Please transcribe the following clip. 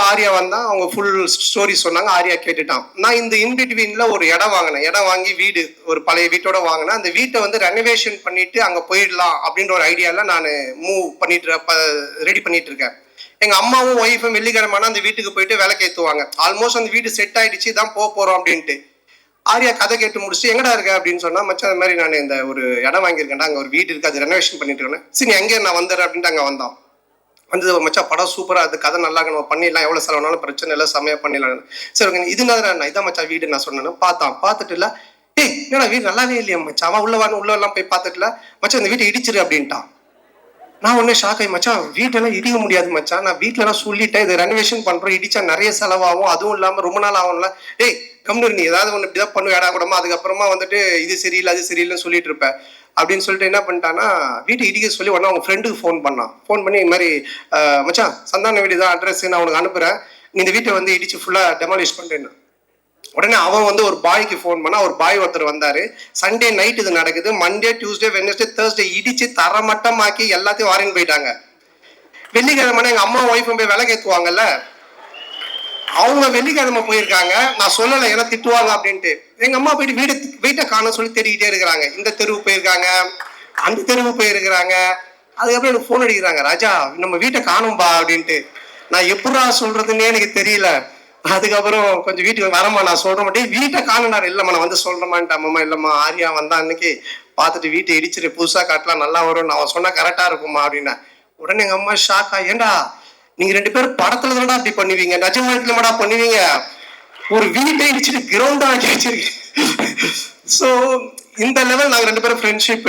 ஆர்யா வந்தா அவங்க full story சொன்னாங்க. ஆர்யா கேட்டுட்டான். நான் இந்த இன்பிட்வீன்ல ஒரு இடம் வாங்கினேன். இடம் வாங்கி வீடு ஒரு பழைய வீட்டோட வாங்கினேன். அந்த வீட்டை வந்து ரெனோவேஷன் பண்ணிட்டு அங்க போயிடலாம் அப்படின்ற ஒரு ஐடியால நான் மூவ் பண்ணிட்டு ரெடி பண்ணிட்டு இருக்கேன். எங்க அம்மாவும் ஒய்ஃபும் வெள்ளிக்கிழமைனா அந்த வீட்டுக்கு போயிட்டு விளக்கு ஏத்துவாங்க. ஆல்மோஸ்ட் அந்த வீடு செட் ஆயிடுச்சு, தான் போறோம் அப்படின்ட்டு. ஆர்யா கதை கேட்டு முடிச்சுட்டு எங்கடா இருக்க அப்படின்னு சொன்னா, மச்சான் அது மாதிரி நான் இந்த ஒரு இடம் வாங்கியிருக்கேன்டா, அங்க ஒரு வீடு இருக்கு, அது ரெனோவேஷன் பண்ணிட்டு இருக்கேன். சரி எங்கே நான் வந்துடுறேன் அப்படின்ட்டு அங்க வந்தான். வந்து மச்சான் படம் சூப்பரா, அது கதை நல்லா நம்ம பண்ணிடலாம், எவ்வளவு செலவுனாலும் பிரச்சனை இல்லை, செமையா பண்ணிடலாம். சரி இது என்ன இதான் மச்சான் வீடு நான் சொன்னேன். பார்த்துட்டு இல்ல, ஏய் என்னடா வீடு நல்லாவே இல்லையா மச்சான், அவன் உள்ள எல்லாம் போய் பார்த்துட்டுல, மச்சான் இந்த வீட்டை இடிச்சிரு அப்படின்ட்டான். நான் ஒன்னே ஷாக் ஆகி, மச்சான் வீட்டெல்லாம் இடிக்க முடியாது மச்சான், நான் வீட்டுல எல்லாம் சொல்லிட்டேன், இது ரெனோவேஷன் பண்றோம், இடிச்சா நிறைய செலவாகும், அதுவும் இல்லாம ரொம்ப நாள் ஆகும்ல. ஏய் கம்னு நீ ஏதாவது ஒண்ணு இப்படிதான் பண்ணு ஏடா கூடமா, அதுக்கப்புறமா வந்துட்டு இது சரியில்லை அது சரியில்லைன்னு சொல்லிட்டு இருப்பேன் அப்படின்னு சொல்லிட்டு என்ன பண்ணிட்டான்னா, வீட்டை இடிக்க சொல்லி உடனே அவங்க ஃப்ரெண்டுக்கு ஃபோன் பண்ணான். ஃபோன் பண்ணி இந்த மாதிரி மச்சான் சந்தான வீடு தான் அட்ரஸ், நான் உனக்கு அனுப்புறேன், நீ இந்த வீட்டை வந்து இடிச்சு ஃபுல்லா டெமாலிஷ் பண்றேன்னு. உடனே அவன் வந்து ஒரு பாய்க்கு ஃபோன் பண்ணா, ஒரு பாய் ஒருத்தர் வந்தாரு. சண்டே நைட் இது நடக்குது. மண்டே டியூஸ்டே வெட்னஸ்டே தேர்ஸ்டே இடிச்சு தரமட்டமாக்கி எல்லாத்தையும் வாரின்னு போயிட்டாங்க. வெள்ளிக்கிழமை எங்க அம்மா ஒய்ஃபும் போய் விளக்கு ஏத்துவாங்கல்ல, அவங்க வெள்ளிக்கிழமை போயிருக்காங்க. நான் சொல்லலை ஏன்னா திட்டுவாங்க அப்படின்ட்டு. எங்க அம்மா போயிட்டு வீட்டை காண சொல்லி தேடிக்கிட்டே இருக்கிறாங்க. இந்த தெருவு போயிருக்காங்க, அந்த தெருவு போயிருக்கிறாங்க. அதுக்கப்புறம் எனக்கு ஃபோன் அடிக்கிறாங்க, ராஜா நம்ம வீட்டை காணும்பா அப்படின்ட்டு. நான் எப்படா சொல்றதுன்னே எனக்கு தெரியல. அதுக்கப்புறம் கொஞ்சம் வீட்டுக்கு வரமா நான் சொல்ற மாட்டேன், வீட்டை காணுனாரு. இல்லம்மா நான் வந்து சொல்றேமான்ட்டு. அம்மா இல்லம்மா ஆர்யா வந்தா அன்னைக்கு பார்த்துட்டு வீட்டை இடிச்சிட்டு புதுசா காட்டலாம் நல்லா வரும், அவன் சொன்னா கரெக்டா இருக்குமா அப்படின்னா. உடனே எங்க அம்மா ஷாக்கா, ஏண்டா நீங்க ரெண்டு பேரும் படத்துல தானடா அப்படி பண்ணுவீங்க, நிஜ வாழ்க்கையில மாடா பண்ணுவீங்க, ஒரு வீட்டை இடிச்சிட்டு கிரவுண்டா ஆக்கி வச்சிருக்கீங்க. சோ இந்த லெவல் நாங்க ரெண்டு பேரும் ஃப்ரெண்ட்ஷிப்